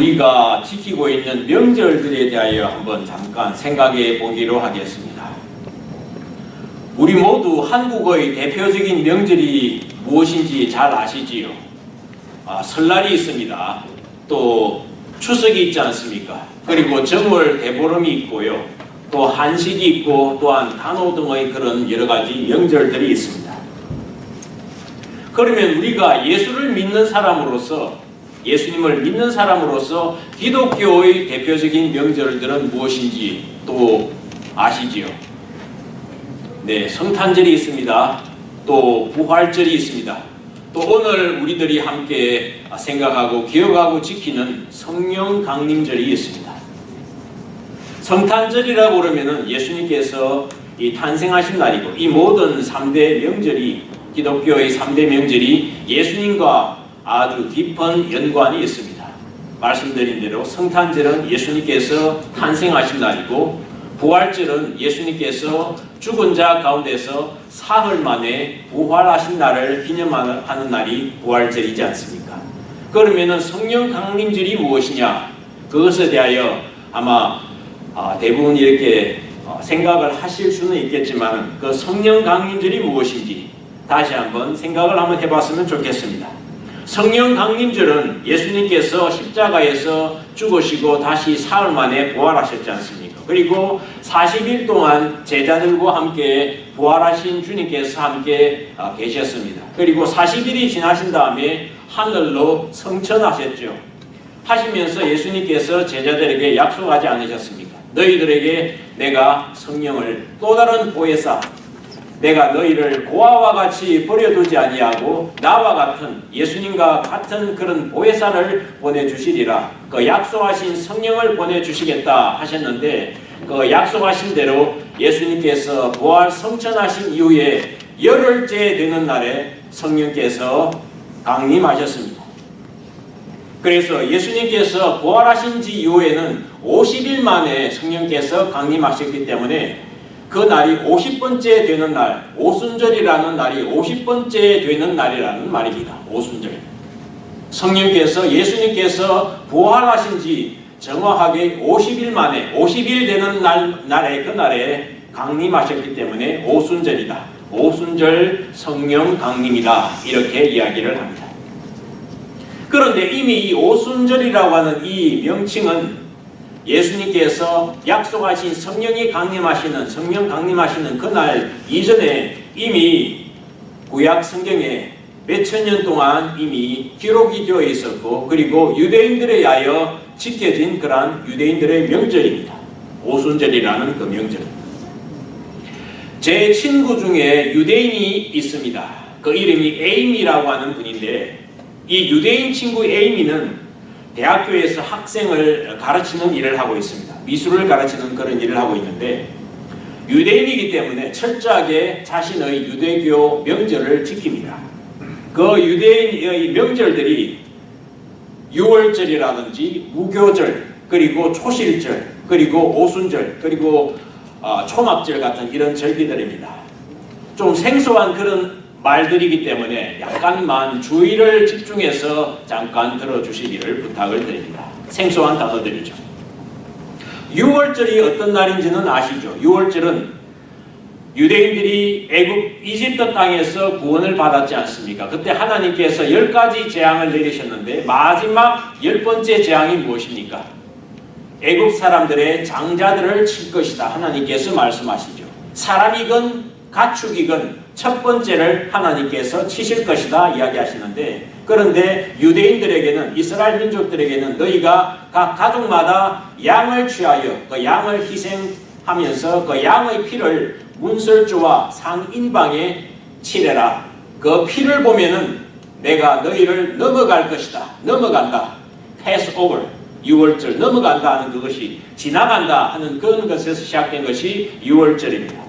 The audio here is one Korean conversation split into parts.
우리가 지키고 있는 명절들에 대하여 한번 잠깐 생각해 보기로 하겠습니다. 우리 모두 한국의 대표적인 명절이 무엇인지 잘 아시지요? 설날이 있습니다. 또 추석이 있지 않습니까? 그리고 정월 대보름이 있고요. 또 한식이 있고 또한 단오 등의 그런 여러 가지 명절들이 있습니다. 그러면 우리가 예수를 믿는 사람으로서, 예수님을 믿는 사람으로서 기독교의 대표적인 명절들은 무엇인지 또 아시지요? 네, 성탄절이 있습니다. 또 부활절이 있습니다. 또 오늘 우리들이 함께 생각하고 기억하고 지키는 성령 강림절이 있습니다. 성탄절이라고 그러면은 예수님께서 이 탄생하신 날이고, 이 모든 3대 명절이, 기독교의 3대 명절이 예수님과 아주 깊은 연관이 있습니다. 말씀드린 대로 성탄절은 예수님께서 탄생하신 날이고, 부활절은 예수님께서 죽은 자 가운데서 사흘 만에 부활하신 날을 기념하는 날이 부활절이지 않습니까? 그러면은 성령 강림절이 무엇이냐? 그것에 대하여 아마 대부분 이렇게 생각을 하실 수는 있겠지만, 그 성령 강림절이 무엇인지 다시 한번 생각을 한번 해봤으면 좋겠습니다. 성령 강림절은 예수님께서 십자가에서 죽으시고 다시 사흘 만에 부활하셨지 않습니까? 그리고 40일 동안 제자들과 함께 부활하신 주님께서 함께 계셨습니다. 그리고 40일이 지나신 다음에 하늘로 성천하셨죠. 하시면서 예수님께서 제자들에게 약속하지 않으셨습니까? 너희들에게 내가 성령을 또 다른 보혜사, 내가 너희를 고아와 같이 버려두지 아니하고 나와 같은, 예수님과 같은 그런 보혜사를 보내주시리라. 그 약속하신 성령을 보내주시겠다 하셨는데, 그 약속하신 대로 예수님께서 부활 성천하신 이후에 열흘째 되는 날에 성령께서 강림하셨습니다. 그래서 예수님께서 부활하신 지 이후에는 50일 만에 성령께서 강림하셨기 때문에 그 날이 50번째 되는 날, 오순절이라는 날이 50번째 되는 날이라는 말입니다. 오순절. 성령께서, 예수님께서 부활하신 지 정확하게 50일 만에, 50일 되는 날에, 그 날에 강림하셨기 때문에 오순절이다. 오순절 성령 강림이다. 이렇게 이야기를 합니다. 그런데 이미 이 오순절이라고 하는 이 명칭은 예수님께서 약속하신 성령이 강림하시는, 성령 강림하시는 그날 이전에 이미 구약 성경에 몇천 년 동안 이미 기록이 되어 있었고, 그리고 유대인들에 의하여 지켜진 그러한 유대인들의 명절입니다. 오순절이라는 그 명절. 제 친구 중에 유대인이 있습니다. 그 이름이 에이미라고 하는 분인데, 이 유대인 친구 에이미는 대학교에서 학생을 가르치는 일을 하고 있습니다. 미술을 가르치는 그런 일을 하고 있는데, 유대인이기 때문에 철저하게 자신의 유대교 명절을 지킵니다. 그 유대인의 명절들이 유월절이라든지 무교절, 그리고 초실절, 그리고 오순절, 그리고 초막절 같은 이런 절기들입니다. 좀 생소한 그런 말들이기 때문에 약간만 주의를 집중해서 잠깐 들어주시기를 부탁을 드립니다. 생소한 단어들이죠. 유월절이 어떤 날인지는 아시죠? 유월절은 유대인들이 이집트 땅에서 구원을 받았지 않습니까? 그때 하나님께서 10가지 재앙을 내리셨는데 마지막 10번째 재앙이 무엇입니까? 애굽 사람들의 장자들을 칠 것이다. 하나님께서 말씀하시죠. 사람이건 가축이건 첫 번째를 하나님께서 치실 것이다 이야기하시는데, 그런데 유대인들에게는, 이스라엘 민족들에게는 너희가 각 가족마다 양을 취하여 그 양을 희생하면서 그 양의 피를 문설주와 상인방에 칠해라. 그 피를 보면은 내가 너희를 넘어갈 것이다. 넘어간다. pass over. 6월절 넘어간다 하는 그것이, 지나간다 하는 그런 것에서 시작된 것이 6월절입니다.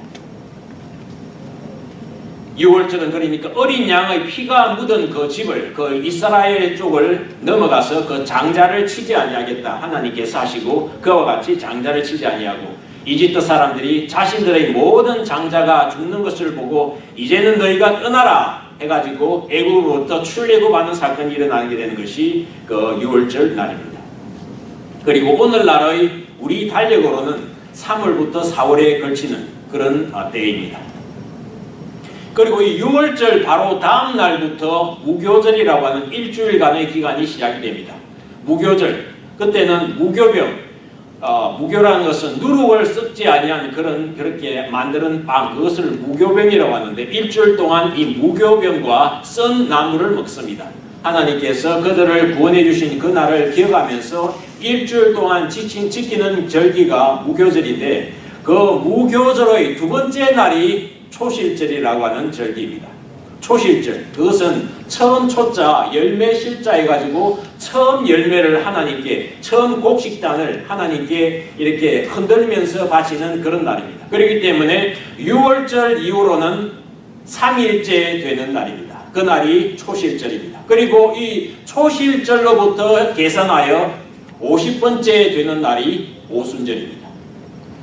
6월절은 그러니까 어린 양의 피가 묻은 그 집을, 그 이스라엘 쪽을 넘어가서 그 장자를 치지 아니하겠다 하나님께서 하시고, 그와 같이 장자를 치지 아니하고, 이집트 사람들이 자신들의 모든 장자가 죽는 것을 보고 이제는 너희가 떠나라 해가지고 애굽으로부터 출애굽하는 사건이 일어나게 되는 것이 그 6월절 날입니다. 그리고 오늘날의 우리 달력으로는 3월부터 4월에 걸치는 그런 때입니다. 그리고 이 6월절 바로 다음 날부터 무교절이라고 하는 일주일간의 기간이 시작이 됩니다. 무교절, 그때는 무교병, 무교라는 것은 누룩을 썩지 아니한 그렇게 만드는 빵, 그것을 무교병이라고 하는데 일주일 동안 이 무교병과 썬 나물을 먹습니다. 하나님께서 그들을 구원해 주신 그 날을 기억하면서 일주일 동안 지키는 절기가 무교절인데, 그 무교절의 두 번째 날이 초실절이라고 하는 절기입니다. 초실절, 그것은 처음 초자 열매 실자 해가지고 처음 열매를 하나님께, 처음 곡식단을 하나님께 이렇게 흔들면서 바치는 그런 날입니다. 그렇기 때문에 6월절 이후로는 3일째 되는 날입니다. 그 날이 초실절입니다. 그리고 이 초실절로부터 계산하여 50번째 되는 날이 오순절입니다.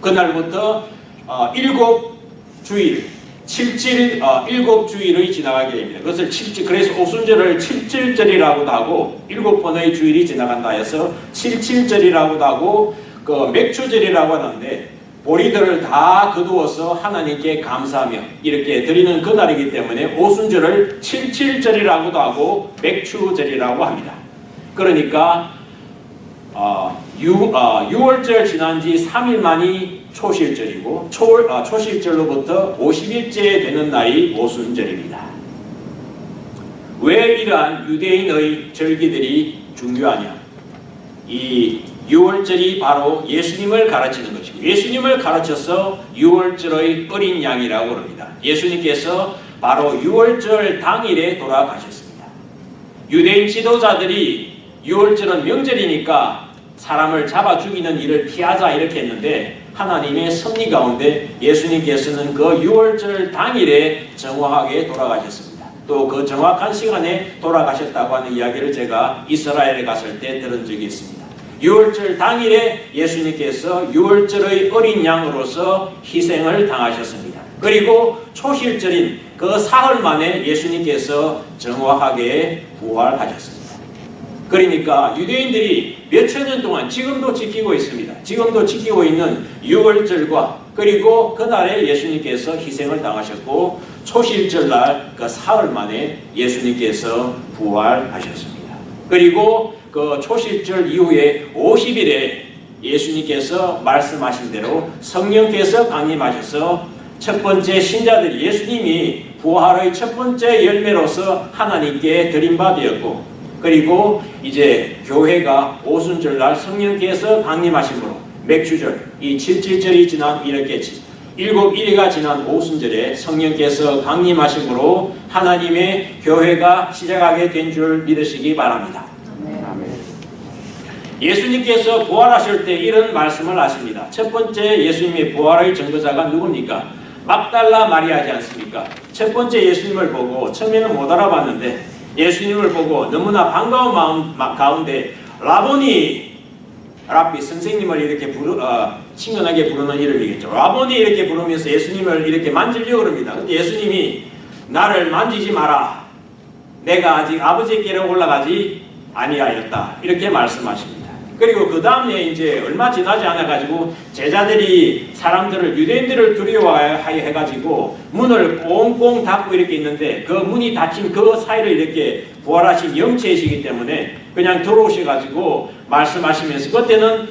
그날부터 7주일, 7주일의 지나가게 됩니다. 그것을 그래서 오순절을 77절이라고도 하고 7번의 주일이 지나간다 해서 77절이라고도 하고 그 맥추절이라고 하는데, 보리들을 다 거두어서 하나님께 감사하며 이렇게 드리는 그 날이기 때문에 오순절을 77절이라고도 하고 맥추절이라고 합니다. 그러니까 6월절 지난 지 3일 만이 초실절이고 초실절로부터 50일째 되는 날이 오순절입니다. 왜 이러한 유대인의 절기들이 중요하냐? 이 6월절이 바로 예수님을 가르치는 것이고, 예수님을 가르쳐서 6월절의 어린 양이라고 합니다. 예수님께서 바로 6월절 당일에 돌아가셨습니다. 유대인 지도자들이 6월절은 명절이니까 사람을 잡아 죽이는 일을 피하자 이렇게 했는데, 하나님의 섭리 가운데 예수님께서는 그 6월절 당일에 정확하게 돌아가셨습니다. 또 그 정확한 시간에 돌아가셨다고 하는 이야기를 제가 이스라엘에 갔을 때 들은 적이 있습니다. 6월절 당일에 예수님께서 6월절의 어린 양으로서 희생을 당하셨습니다. 그리고 초실절인 그 사흘 만에 예수님께서 정확하게 부활하셨습니다. 그러니까 유대인들이 몇천 년 동안 지금도 지키고 있습니다. 지금도 지키고 있는 6월절과 그리고 그날에 예수님께서 희생을 당하셨고 초실절날 그 사흘 만에 예수님께서 부활하셨습니다. 그리고 그 초실절 이후에 50일에 예수님께서 말씀하신 대로 성령께서 강림하셔서 첫 번째 신자들이 예수님이 부활의 첫 번째 열매로서 하나님께 드린 바 되었고, 그리고 이제 교회가 오순절날 성령께서 강림하심으로 맥추절, 이 77절이 지난 이렇게 7일이가 지난 오순절에 성령께서 강림하심으로 하나님의 교회가 시작하게 된 줄 믿으시기 바랍니다. 예수님께서 부활하실 때 이런 말씀을 하십니다. 첫 번째 예수님의 부활의 증거자가 누굽니까? 막달라 마리아지 않습니까? 첫 번째 예수님을 보고 처음에는 못 알아봤는데 예수님을 보고 너무나 반가운 마음 가운데 라보니, 랍비 선생님을 이렇게 친근하게 부르는 이름이겠죠. 라보니 이렇게 부르면서 예수님을 이렇게 만지려고 합니다. 근데 예수님이 나를 만지지 마라. 내가 아직 아버지께로 올라가지 아니하였다. 이렇게 말씀하십니다. 그리고 그 다음에 이제 얼마 지나지 않아가지고 제자들이 사람들을, 유대인들을 두려워해가지고 문을 꽁꽁 닫고 이렇게 있는데 그 문이 닫힌 그 사이를 이렇게 부활하신 영체이시기 때문에 그냥 들어오셔가지고 말씀하시면서, 그때는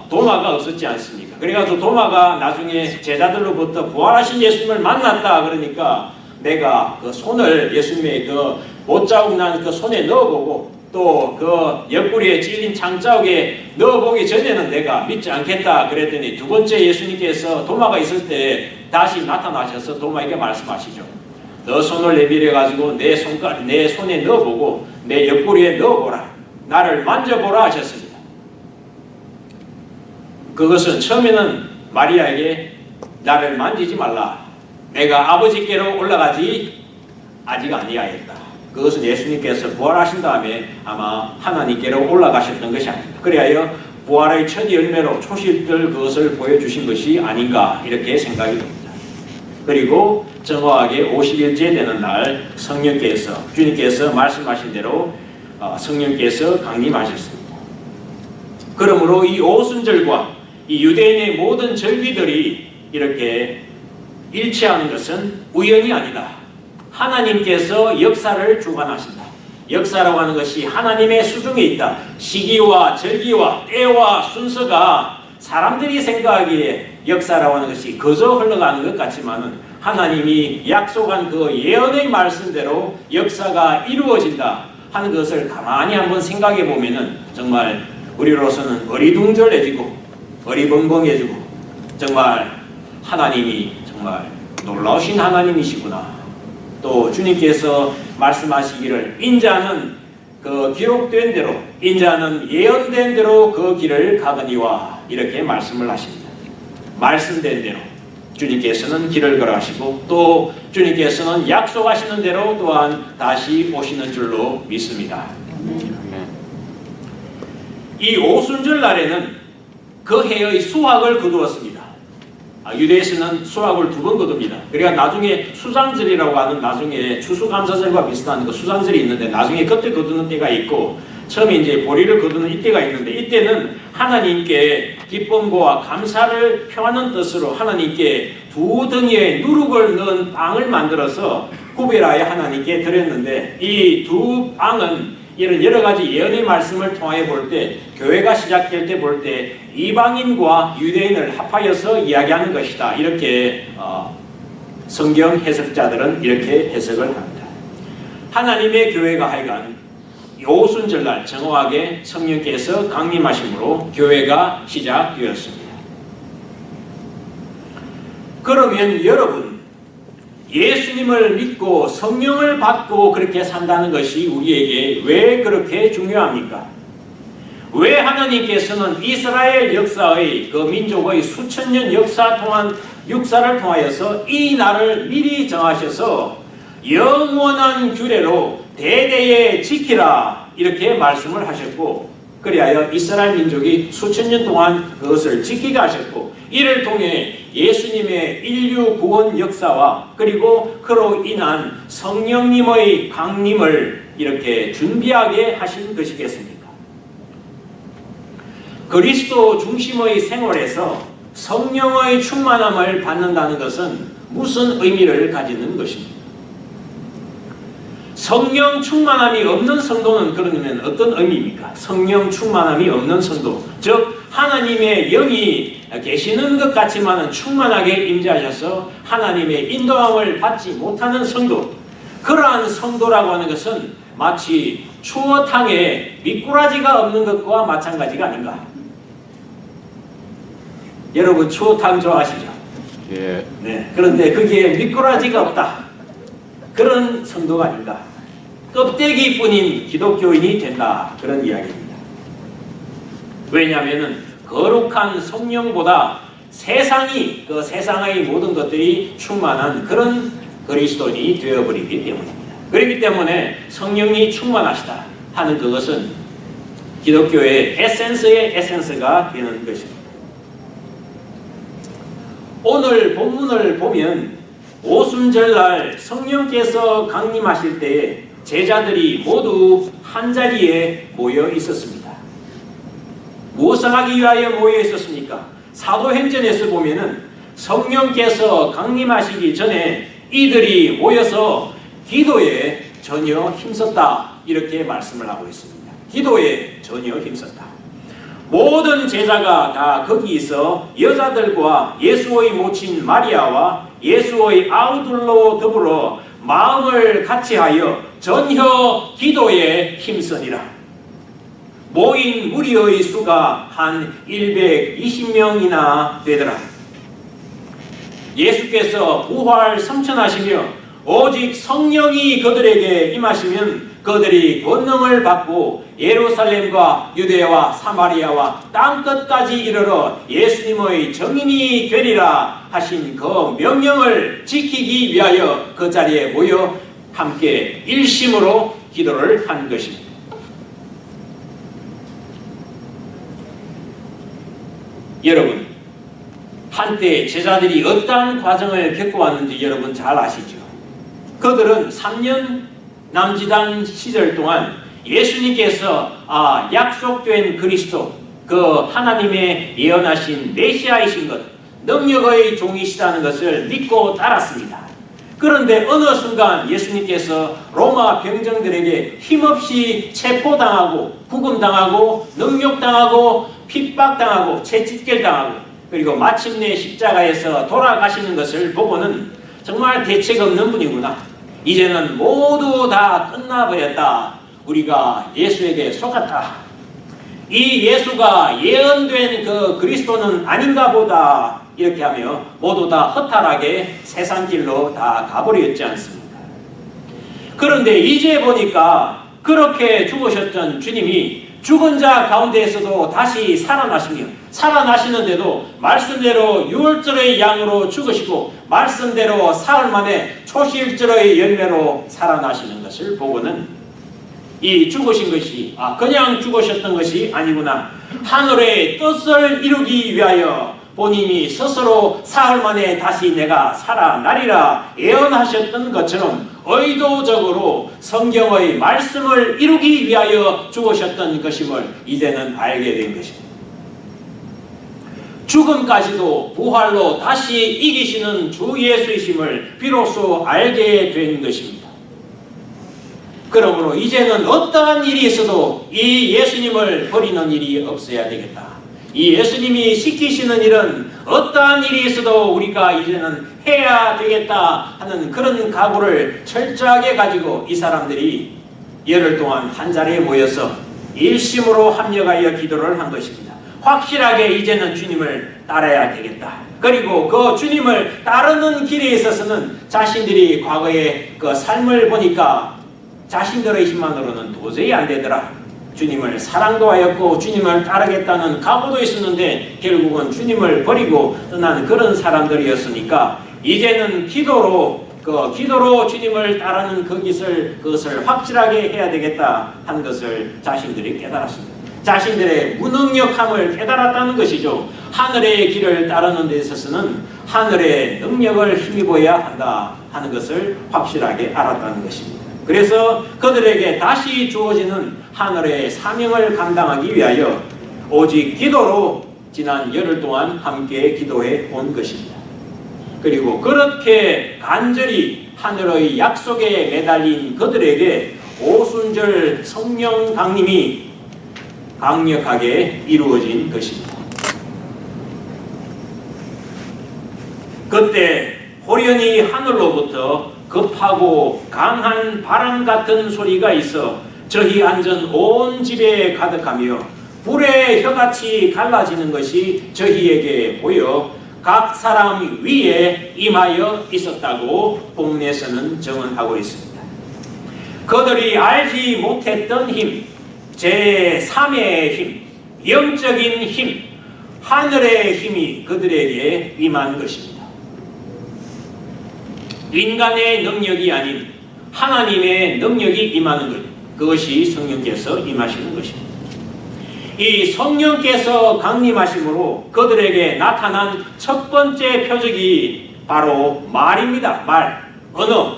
도마가 없었지 않습니까? 그래가지고 도마가 나중에 제자들로부터 부활하신 예수님을 만났다 그러니까 내가 그 손을 예수님의 그 못자국 난 그 손에 넣어보고 또 그 옆구리에 찔린 창자국에 넣어보기 전에는 내가 믿지 않겠다 그랬더니, 두 번째 예수님께서 도마가 있을 때 다시 나타나셔서 도마에게 말씀하시죠. 너 손을 내밀어 가지고 내 손에 넣어보고 내 옆구리에 넣어보라. 나를 만져보라 하셨습니다. 그것은 처음에는 마리아에게 나를 만지지 말라. 내가 아버지께로 올라가지 아직 아니하였다. 그것은 예수님께서 부활하신 다음에 아마 하나님께로 올라가셨던 것이 아닙니다. 그리하여 부활의 첫 열매로 초실절 그것을 보여주신 것이 아닌가 이렇게 생각이 듭니다. 그리고 정확하게 50일째 되는 날 성령께서, 주님께서 말씀하신 대로 성령께서 강림하셨습니다. 그러므로 이 오순절과 이 유대인의 모든 절기들이 이렇게 일치하는 것은 우연이 아니다. 하나님께서 역사를 주관하신다. 역사라고 하는 것이 하나님의 수중에 있다. 시기와 절기와 때와 순서가 사람들이 생각하기에 역사라고 하는 것이 그저 흘러가는 것 같지만은 하나님이 약속한 그 예언의 말씀대로 역사가 이루어진다 하는 것을 가만히 한번 생각해 보면은 정말 우리로서는 어리둥절해지고 어리벙벙해지고 정말 하나님이 정말 놀라우신 하나님이시구나. 또 주님께서 말씀하시기를 인자는 그 기록된 대로 인자는 예언된 대로 그 길을 가거니와 이렇게 말씀을 하십니다. 말씀된 대로 주님께서는 길을 걸어가시고 또 주님께서는 약속하시는 대로 또한 다시 오시는 줄로 믿습니다. 이 오순절 날에는 그 해의 수확을 거두었습니다. 유대에서는 수확을 2번 거둡니다. 그러니까 나중에 수장절이라고 하는 나중에 추수감사절과 비슷한 그 수장절이 있는데 나중에 그때 거두는 때가 있고 처음에 이제 보리를 거두는 이때가 있는데 이때는 하나님께 기쁨과 감사를 표하는 뜻으로 하나님께 2덩이의 누룩을 넣은 빵을 만들어서 구별하여 하나님께 드렸는데 이 2빵은 이런 여러 가지 예언의 말씀을 통하여 볼 때 교회가 시작될 때 볼 때 이방인과 유대인을 합하여서 이야기하는 것이다. 이렇게 성경 해석자들은 이렇게 해석을 합니다. 하나님의 교회가 하여간 오순절날 정확하게 성령께서 강림하심으로 교회가 시작되었습니다. 그러면 여러분 예수님을 믿고 성령을 받고 그렇게 산다는 것이 우리에게 왜 그렇게 중요합니까? 왜 하나님께서는 이스라엘 역사의 그 민족의 수천 년 역사를 통하여서 이 날을 미리 정하셔서 영원한 규례로 대대에 지키라 이렇게 말씀을 하셨고 그리하여 이스라엘 민족이 수천 년 동안 그것을 지키게 하셨고 이를 통해 예수님의 인류 구원 역사와 그리고 그로 인한 성령님의 강림을 이렇게 준비하게 하신 것이겠습니까? 그리스도 중심의 생활에서 성령의 충만함을 받는다는 것은 무슨 의미를 가지는 것입니까? 성령 충만함이 없는 성도는 그러면 어떤 의미입니까? 성령 충만함이 없는 성도, 즉 하나님의 영이 계시는 것 같지만 충만하게 임재하셔서 하나님의 인도함을 받지 못하는 성도, 그러한 성도라고 하는 것은 마치 추어탕에 미꾸라지가 없는 것과 마찬가지가 아닌가? 여러분 추어탕 좋아하시죠? 예. 네. 그런데 거기에 미꾸라지가 없다. 그런 성도가 아닌가? 껍데기뿐인 기독교인이 된다. 그런 이야기입니다. 왜냐하면 거룩한 성령보다 세상이 그 세상의 모든 것들이 충만한 그런 그리스도인이 되어버리기 때문입니다. 그렇기 때문에 성령이 충만하시다 하는 그것은 기독교의 에센스의 에센스가 되는 것입니다. 오늘 본문을 보면 오순절날 성령께서 강림하실 때에 제자들이 모두 한자리에 모여 있었습니다. 무엇을 하기 위하여 모여 있었습니까? 사도행전에서 보면은 성령께서 강림하시기 전에 이들이 모여서 기도에 전혀 힘썼다 이렇게 말씀을 하고 있습니다. 기도에 전혀 힘썼다. 모든 제자가 다 거기 있어 여자들과 예수의 모친 마리아와 예수의 아우들로 더불어 마음을 같이하여 전혀 기도에 힘쓰니라. 모인 무리의 수가 한 120명이나 되더라. 예수께서 부활 성천하시며 오직 성령이 그들에게 임하시면 그들이 권능을 받고 예루살렘과 유대와 사마리아와 땅끝까지 이르러 예수님의 증인이 되리라 하신 그 명령을 지키기 위하여 그 자리에 모여 함께 일심으로 기도를 한 것입니다. 여러분, 한때 제자들이 어떠한 과정을 겪어왔는지 여러분 잘 아시죠? 그들은 3년 남지단 시절 동안 예수님께서 약속된 그리스도, 그 하나님의 예언하신 메시아이신 것, 능력의 종이시다는 것을 믿고 따랐습니다. 그런데 어느 순간 예수님께서 로마 병정들에게 힘없이 체포당하고 구금당하고 능욕당하고 핍박당하고 채찍질당하고 그리고 마침내 십자가에서 돌아가시는 것을 보고는 정말 대책 없는 분이구나. 이제는 모두 다 끝나버렸다. 우리가 예수에게 속았다. 이 예수가 예언된 그 그리스도는 아닌가 보다. 이렇게 하며 모두 다 허탈하게 세상길로 다 가버렸지 않습니까? 그런데 이제 보니까 그렇게 죽으셨던 주님이 죽은 자 가운데에서도 다시 살아나시며 살아나시는데도 말씀대로 유월절의 양으로 죽으시고 말씀대로 사흘 만에 초실절의 열매로 살아나시는 것을 보고는 이 죽으신 것이 그냥 죽으셨던 것이 아니구나. 하늘의 뜻을 이루기 위하여 본인이 스스로 사흘 만에 다시 내가 살아나리라 예언하셨던 것처럼 의도적으로 성경의 말씀을 이루기 위하여 죽으셨던 것임을 이제는 알게 된 것입니다. 죽음까지도 부활로 다시 이기시는 주 예수이심을 비로소 알게 된 것입니다. 그러므로 이제는 어떠한 일이 있어도 이 예수님을 버리는 일이 없어야 되겠다. 이 예수님이 시키시는 일은 어떠한 일이 있어도 우리가 이제는 해야 되겠다 하는 그런 각오를 철저하게 가지고 이 사람들이 열흘 동안 한 자리에 모여서 일심으로 합력하여 기도를 한 것입니다. 확실하게 이제는 주님을 따라야 되겠다. 그리고 그 주님을 따르는 길에 있어서는 자신들이 과거의 그 삶을 보니까 자신들의 힘만으로는 도저히 안 되더라. 주님을 사랑도 하였고 주님을 따르겠다는 각오도 있었는데 결국은 주님을 버리고 떠난 그런 사람들이었으니까 이제는 기도로 주님을 따르는 그것을 확실하게 해야 되겠다 하는 것을 자신들이 깨달았습니다. 자신들의 무능력함을 깨달았다는 것이죠. 하늘의 길을 따르는 데 있어서는 하늘의 능력을 힘입어야 한다 하는 것을 확실하게 알았다는 것입니다. 그래서 그들에게 다시 주어지는 하늘의 사명을 감당하기 위하여 오직 기도로 지난 열흘 동안 함께 기도해 온 것입니다. 그리고 그렇게 간절히 하늘의 약속에 매달린 그들에게 오순절 성령 강림이 강력하게 이루어진 것입니다. 그때 호련히 하늘로부터 급하고 강한 바람 같은 소리가 있어 저희 앉은 온 집에 가득하며 불의 혀같이 갈라지는 것이 저희에게 보여 각 사람 위에 임하여 있었다고 본문에서는 증언하고 있습니다. 그들이 알지 못했던 힘, 제3의 힘, 영적인 힘, 하늘의 힘이 그들에게 임한 것입니다. 인간의 능력이 아닌 하나님의 능력이 임하는 것, 그것이 성령께서 임하시는 것입니다. 이 성령께서 강림하심으로 그들에게 나타난 첫 번째 표적이 바로 말입니다. 언어.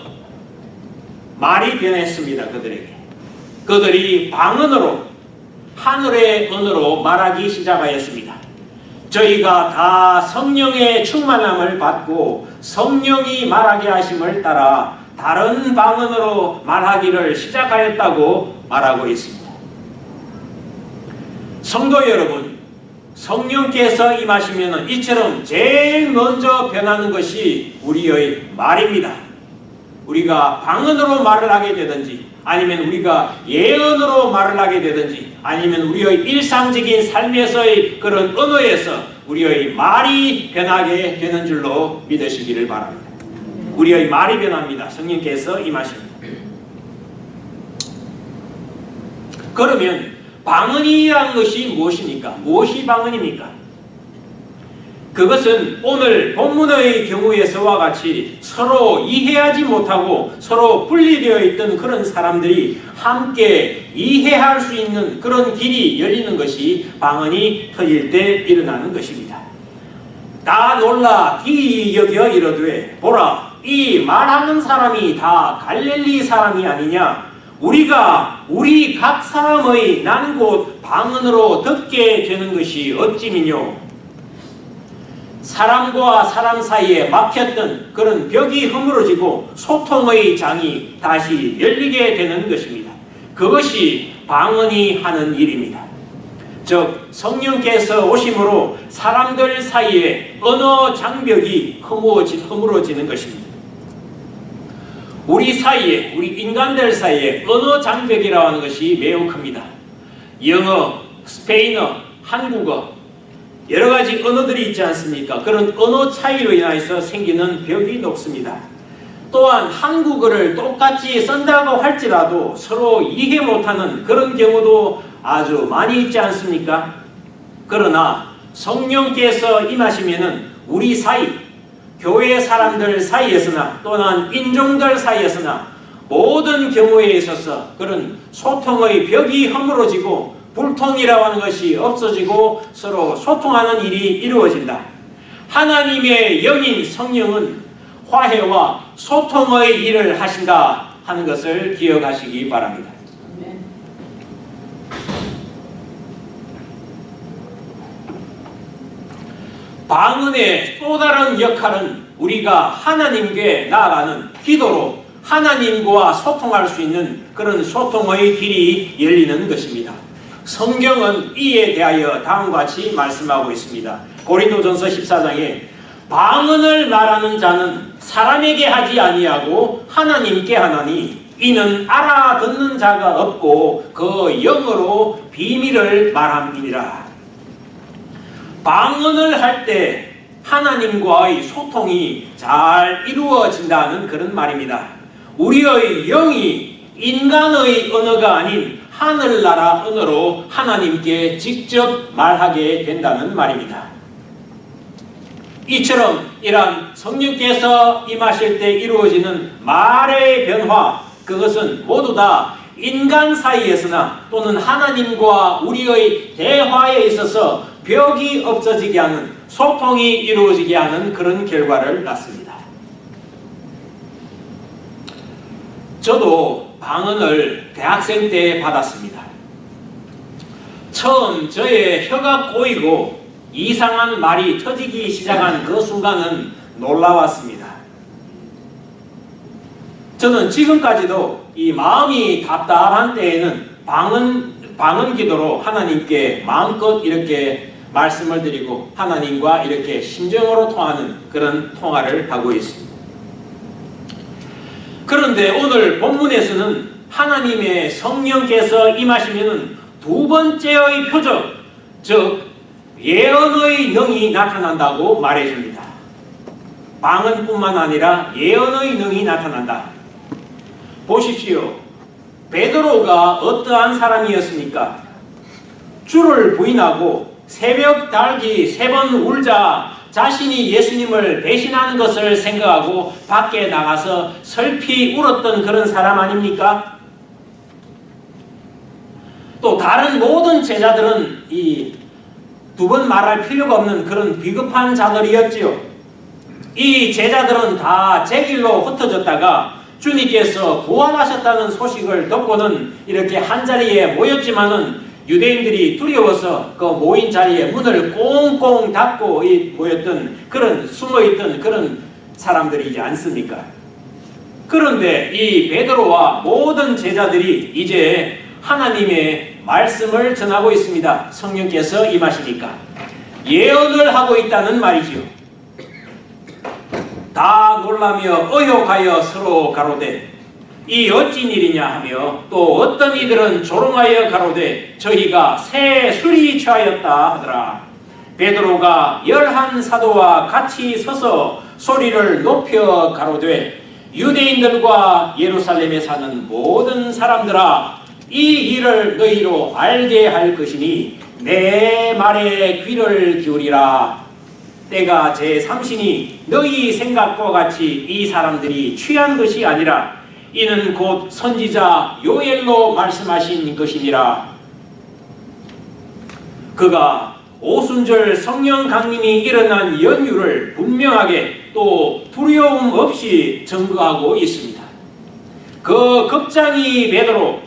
말이 변했습니다. 그들이 방언으로, 하늘의 언어로 말하기 시작하였습니다. 저희가 다 성령의 충만함을 받고 성령이 말하게 하심을 따라 다른 방언으로 말하기를 시작하였다고 말하고 있습니다. 성도 여러분, 성령께서 임하시면 이처럼 제일 먼저 변하는 것이 우리의 말입니다. 우리가 방언으로 말을 하게 되든지 아니면 우리가 예언으로 말을 하게 되든지 아니면 우리의 일상적인 삶에서의 그런 언어에서 우리의 말이 변하게 되는 줄로 믿으시기를 바랍니다. 우리의 말이 변합니다. 성령께서 임하십니다. 그러면 방언이라는 것이 무엇입니까? 무엇이 방언입니까? 그것은 오늘 본문의 경우에서와 같이 서로 이해하지 못하고 서로 분리되어 있던 그런 사람들이 함께 이해할 수 있는 그런 길이 열리는 것이 방언이 터질 때 일어나는 것입니다. 다 놀라 기이 여겨 이르되 보라 이 말하는 사람이 다 갈릴리 사람이 아니냐? 우리가 우리 각 사람의 난 곳 방언으로 듣게 되는 것이 어찌미뇨. 사람과 사람 사이에 막혔던 그런 벽이 허물어지고 소통의 장이 다시 열리게 되는 것입니다. 그것이 방언이 하는 일입니다. 즉 성령께서 오심으로 사람들 사이에 언어 장벽이 허물어지는 것입니다. 우리 사이에, 우리 인간들 사이에 언어 장벽이라고 하는 것이 매우 큽니다. 영어, 스페인어, 한국어 여러 가지 언어들이 있지 않습니까? 그런 언어 차이로 인해서 생기는 벽이 높습니다. 또한 한국어를 똑같이 쓴다고 할지라도 서로 이해 못하는 그런 경우도 아주 많이 있지 않습니까? 그러나 성령께서 임하시면은 우리 사이, 교회 사람들 사이에서나 또는 인종들 사이에서나 모든 경우에 있어서 그런 소통의 벽이 허물어지고 불통이라고 하는 것이 없어지고 서로 소통하는 일이 이루어진다. 하나님의 영인 성령은 화해와 소통의 일을 하신다 하는 것을 기억하시기 바랍니다. 방언의 또 다른 역할은 우리가 하나님께 나아가는 기도로 하나님과 소통할 수 있는 그런 소통의 길이 열리는 것입니다. 성경은 이에 대하여 다음과 같이 말씀하고 있습니다. 고린도전서 14장에 방언을 말하는 자는 사람에게 하지 아니하고 하나님께 하나니 이는 알아듣는 자가 없고 그 영으로 비밀을 말함이니라. 방언을 할 때 하나님과의 소통이 잘 이루어진다는 그런 말입니다. 우리의 영이 인간의 언어가 아닌 하늘나라 언어로 하나님께 직접 말하게 된다는 말입니다. 이처럼 이러한 성령께서 임하실 때 이루어지는 말의 변화, 그것은 모두 다 인간 사이에서나 또는 하나님과 우리의 대화에 있어서 벽이 없어지게 하는, 소통이 이루어지게 하는 그런 결과를 낳습니다. 저도 방언을 대학생 때 받았습니다. 처음 저의 혀가 꼬이고 이상한 말이 터지기 시작한 그 순간은 놀라웠습니다. 저는 지금까지도 이 마음이 답답한 때에는 방언 기도로 하나님께 마음껏 이렇게 말씀을 드리고 하나님과 이렇게 심정으로 통하는 그런 통화를 하고 있습니다. 그런데 오늘 본문에서는 하나님의 성령께서 임하시면 두 번째의 표적, 즉 예언의 능이 나타난다고 말해줍니다. 방언뿐만 아니라 예언의 능이 나타난다. 보십시오. 베드로가 어떠한 사람이었습니까? 주를 부인하고 새벽 달기 3번 울자 자신이 예수님을 배신하는 것을 생각하고 밖에 나가서 슬피 울었던 그런 사람 아닙니까? 또 다른 모든 제자들은 이 두 번 말할 필요가 없는 그런 비겁한 자들이었지요. 이 제자들은 다 제 길로 흩어졌다가 주님께서 부활하셨다는 소식을 듣고는 이렇게 한자리에 모였지만은 유대인들이 두려워서 그 모인 자리에 문을 꽁꽁 닫고 모였던 그런 숨어있던 그런 사람들이지 않습니까? 그런데 이 베드로와 모든 제자들이 이제 하나님의 말씀을 전하고 있습니다. 성령께서 임하시니까 예언을 하고 있다는 말이지요. 다 놀라며 의혹하여 서로 가로되 이 어찌 일이냐 하며 또 어떤 이들은 조롱하여 가로되 저희가 새 술이 취하였다 하더라. 베드로가 11 사도와 같이 서서 소리를 높여 가로되 유대인들과 예루살렘에 사는 모든 사람들아 이 일을 너희로 알게 할 것이니 내 말에 귀를 기울이라. 때가 제3시니 너희 생각과 같이 이 사람들이 취한 것이 아니라 이는 곧 선지자 요엘로 말씀하신 것이니라. 그가 오순절 성령 강림이 일어난 연유를 분명하게 또 두려움 없이 증거하고 있습니다. 그 겁쟁이 베드로,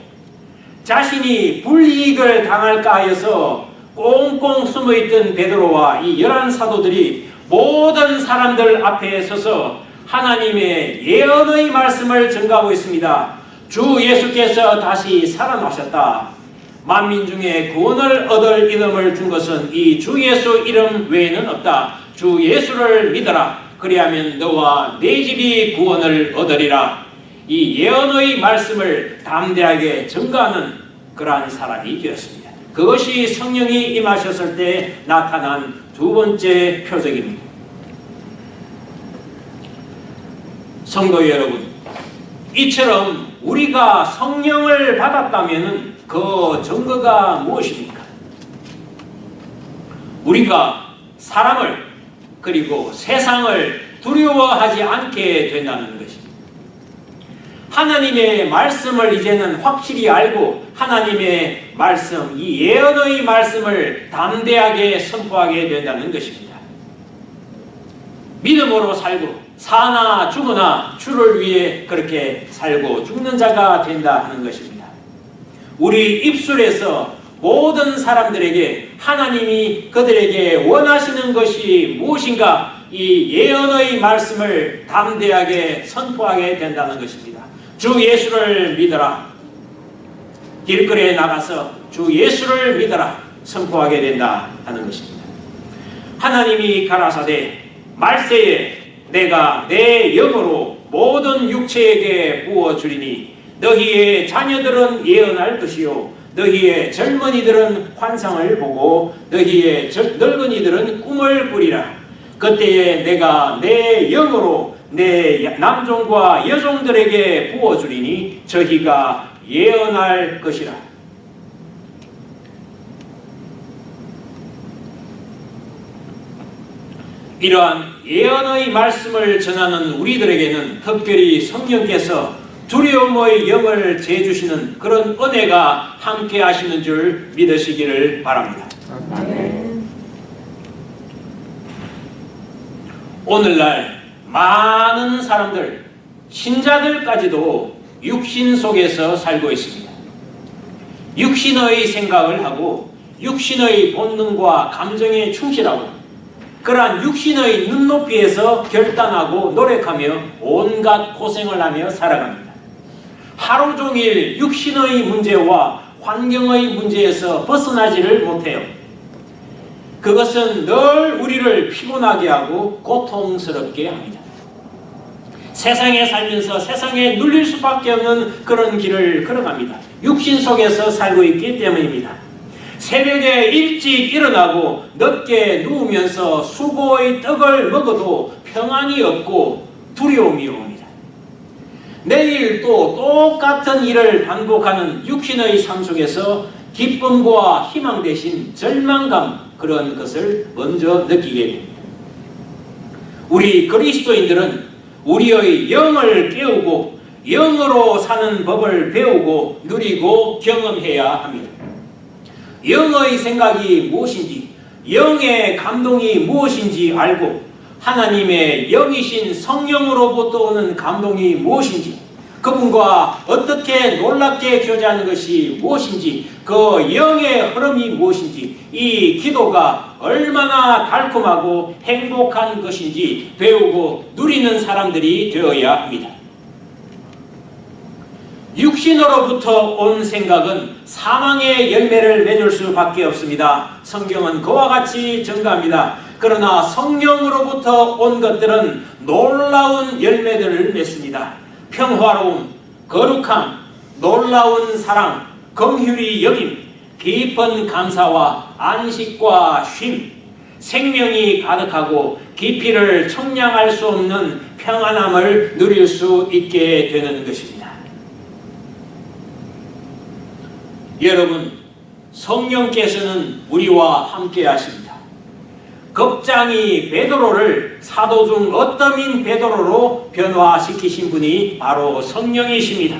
자신이 불이익을 당할까 하여서 꽁꽁 숨어있던 베드로와 이 11사도들이 모든 사람들 앞에 서서 하나님의 예언의 말씀을 전가하고 있습니다. 주 예수께서 다시 살아나셨다. 만민 중에 구원을 얻을 이름을 준 것은 이 주 예수 이름 외에는 없다. 주 예수를 믿어라. 그리하면 너와 네 집이 구원을 얻으리라. 이 예언의 말씀을 담대하게 전가하는 그러한 사람이 되었습니다. 그것이 성령이 임하셨을 때 나타난 두 번째 표적입니다. 성도 여러분, 이처럼 우리가 성령을 받았다면 그 증거가 무엇입니까? 우리가 사람을 그리고 세상을 두려워하지 않게 된다는 것입니다. 하나님의 말씀을 이제는 확실히 알고 하나님의 말씀, 이 예언의 말씀을 담대하게 선포하게 된다는 것입니다. 믿음으로 살고 사나 죽으나 주를 위해 그렇게 살고 죽는 자가 된다 하는 것입니다. 우리 입술에서 모든 사람들에게 하나님이 그들에게 원하시는 것이 무엇인가 이 예언의 말씀을 담대하게 선포하게 된다는 것입니다. 주 예수를 믿어라. 길거리에 나가서 주 예수를 믿어라 선포하게 된다 하는 것입니다. 하나님이 가라사대 말세에 내가 내 영으로 모든 육체에게 부어주리니 너희의 자녀들은 예언할 것이요 너희의 젊은이들은 환상을 보고 너희의 늙은이들은 꿈을 꾸리라. 그때에 내가 내 영으로 내 남종과 여종들에게 부어주리니 저희가 예언할 것이라. 이러한 예언의 말씀을 전하는 우리들에게는 특별히 성령께서 두려움의 영을 제주시는 그런 은혜가 함께 하시는 줄 믿으시기를 바랍니다. 아멘. 오늘날 많은 사람들, 신자들까지도 육신 속에서 살고 있습니다. 육신의 생각을 하고 육신의 본능과 감정에 충실하고 그러한 육신의 눈높이에서 결단하고 노력하며 온갖 고생을 하며 살아갑니다. 하루 종일 육신의 문제와 환경의 문제에서 벗어나지를 못해요. 그것은 늘 우리를 피곤하게 하고 고통스럽게 합니다. 세상에 살면서 세상에 눌릴 수밖에 없는 그런 길을 걸어갑니다. 육신 속에서 살고 있기 때문입니다. 새벽에 일찍 일어나고 늦게 누우면서 수고의 떡을 먹어도 평안이 없고 두려움이 옵니다. 내일 또 똑같은 일을 반복하는 육신의 삶 속에서 기쁨과 희망 대신 절망감 그런 것을 먼저 느끼게 됩니다. 우리 그리스도인들은 우리의 영을 깨우고 영으로 사는 법을 배우고 누리고 경험해야 합니다. 영의 생각이 무엇인지, 영의 감동이 무엇인지 알고 하나님의 영이신 성령으로부터 오는 감동이 무엇인지, 그분과 어떻게 놀랍게 교제하는 것이 무엇인지, 그 영의 흐름이 무엇인지, 이 기도가 얼마나 달콤하고 행복한 것인지 배우고 누리는 사람들이 되어야 합니다. 육신으로부터 온 생각은 사망의 열매를 맺을 수밖에 없습니다. 성경은 그와 같이 전가합니다. 그러나 성령으로부터 온 것들은 놀라운 열매들을 맺습니다. 평화로움, 거룩함, 놀라운 사랑, 긍휼히 여김, 깊은 감사와 안식과 쉼, 생명이 가득하고 깊이를 청량할 수 없는 평안함을 누릴 수 있게 되는 것입니다. 여러분, 성령께서는 우리와 함께 하십니다. 겁쟁이 베드로를 사도 중 어떠민 베드로로 변화시키신 분이 바로 성령이십니다.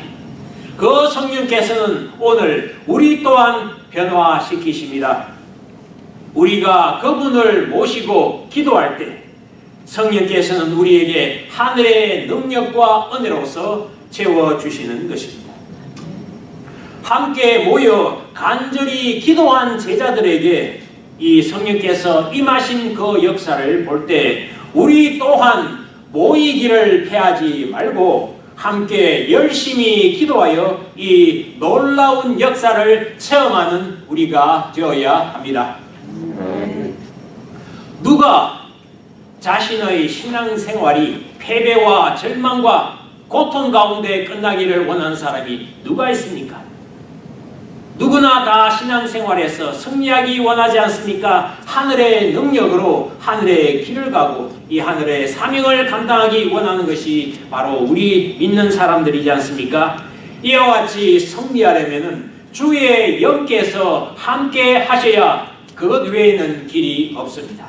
그 성령께서는 오늘 우리 또한 변화시키십니다. 우리가 그분을 모시고 기도할 때 성령께서는 우리에게 하늘의 능력과 은혜로서 채워주시는 것입니다. 함께 모여 간절히 기도한 제자들에게 이 성령께서 임하신 그 역사를 볼 때 우리 또한 모이기를 패하지 말고 함께 열심히 기도하여 이 놀라운 역사를 체험하는 우리가 되어야 합니다. 누가 자신의 신앙생활이 패배와 절망과 고통 가운데 끝나기를 원하는 사람이 누가 있습니까? 누구나 다 신앙생활에서 승리하기 원하지 않습니까? 하늘의 능력으로 하늘의 길을 가고 이 하늘의 사명을 감당하기 원하는 것이 바로 우리 믿는 사람들이지 않습니까? 이와 같이 승리하려면 주의 영께서 함께 하셔야 그것 외에는 길이 없습니다.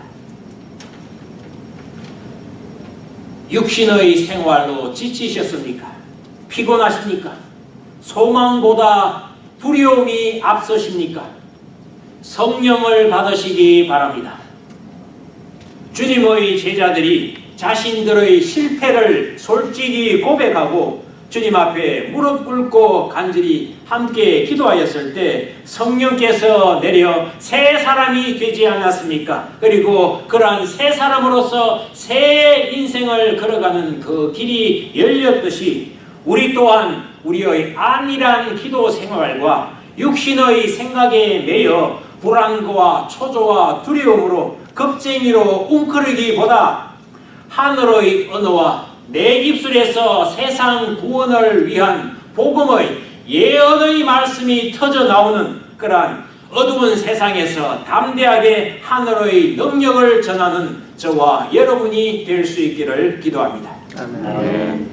육신의 생활로 지치셨습니까? 피곤하십니까? 소망보다 두려움이 앞서십니까? 성령을 받으시기 바랍니다. 주님의 제자들이 자신들의 실패를 솔직히 고백하고 주님 앞에 무릎 꿇고 간절히 함께 기도하였을 때 성령께서 내려 새 사람이 되지 않았습니까? 그리고 그러한 새 사람으로서 새 인생을 걸어가는 그 길이 열렸듯이 우리 또한 우리의 안일한 기도 생활과 육신의 생각에 매여 불안과 초조와 두려움으로 겁쟁이로 웅크리기보다 하늘의 언어와 내 입술에서 세상 구원을 위한 복음의 예언의 말씀이 터져 나오는 그러한 어두운 세상에서 담대하게 하늘의 능력을 전하는 저와 여러분이 될 수 있기를 기도합니다. 아멘.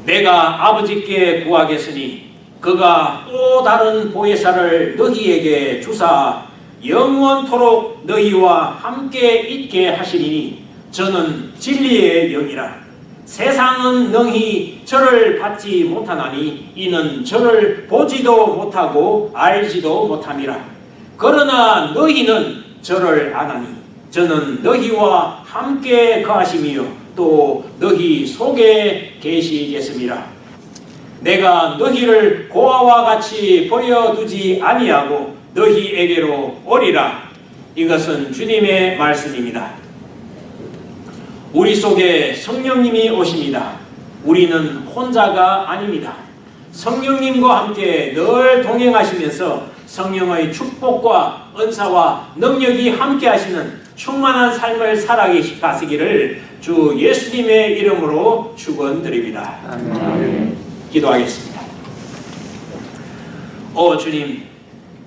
내가 아버지께 구하겠으니 그가 또 다른 보혜사를 너희에게 주사 영원토록 너희와 함께 있게 하시리니 저는 진리의 영이라. 세상은 능히 저를 받지 못하나니 이는 저를 보지도 못하고 알지도 못함이라. 그러나 너희는 저를 아나니 저는 너희와 함께 거하심이요 또 너희 속에 계시겠습니다. 내가 너희를 고아와 같이 버려두지 아니하고 너희에게로 오리라. 이것은 주님의 말씀입니다. 우리 속에 성령님이 오십니다. 우리는 혼자가 아닙니다. 성령님과 함께 늘 동행하시면서 성령의 축복과 은사와 능력이 함께 하시는 충만한 삶을 살아가시기를 주 예수님의 이름으로 축원드립니다. 아멘. 기도하겠습니다. 오 주님,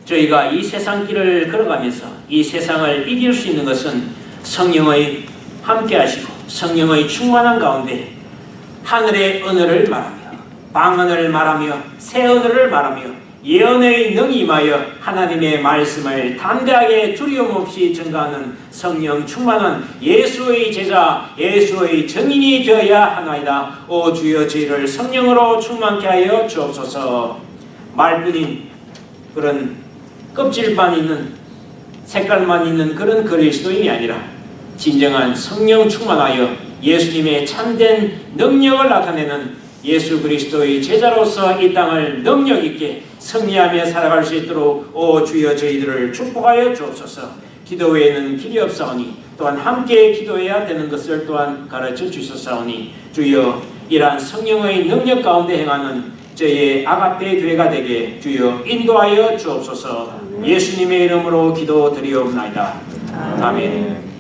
저희가 이 세상 길을 걸어가면서 이 세상을 이길 수 있는 것은 성령의 함께 하시고 성령의 충만한 가운데 하늘의 언어를 말하며 방언을 말하며 새 언어를 말하며 예언의 능이 임하여 하나님의 말씀을 담대하게 두려움 없이 증거하는 성령 충만한 예수의 제자, 예수의 증인이 되어야 하나이다. 오 주여 저희를 성령으로 충만케 하여 주옵소서. 말뿐인 그런 껍질만 있는 색깔만 있는 그런 그리스도인이 아니라 진정한 성령 충만하여 예수님의 참된 능력을 나타내는 예수 그리스도의 제자로서 이 땅을 능력 있게 승리하며 살아갈 수 있도록 오 주여 저희들을 축복하여 주옵소서. 기도 외에는 길이 없사오니 또한 함께 기도해야 되는 것을 또한 가르쳐 주셨사오니 주여 이러한 성령의 능력 가운데 행하는 저희의 아가페 교회가 되게 주여 인도하여 주옵소서. 예수님의 이름으로 기도드리옵나이다. 아멘.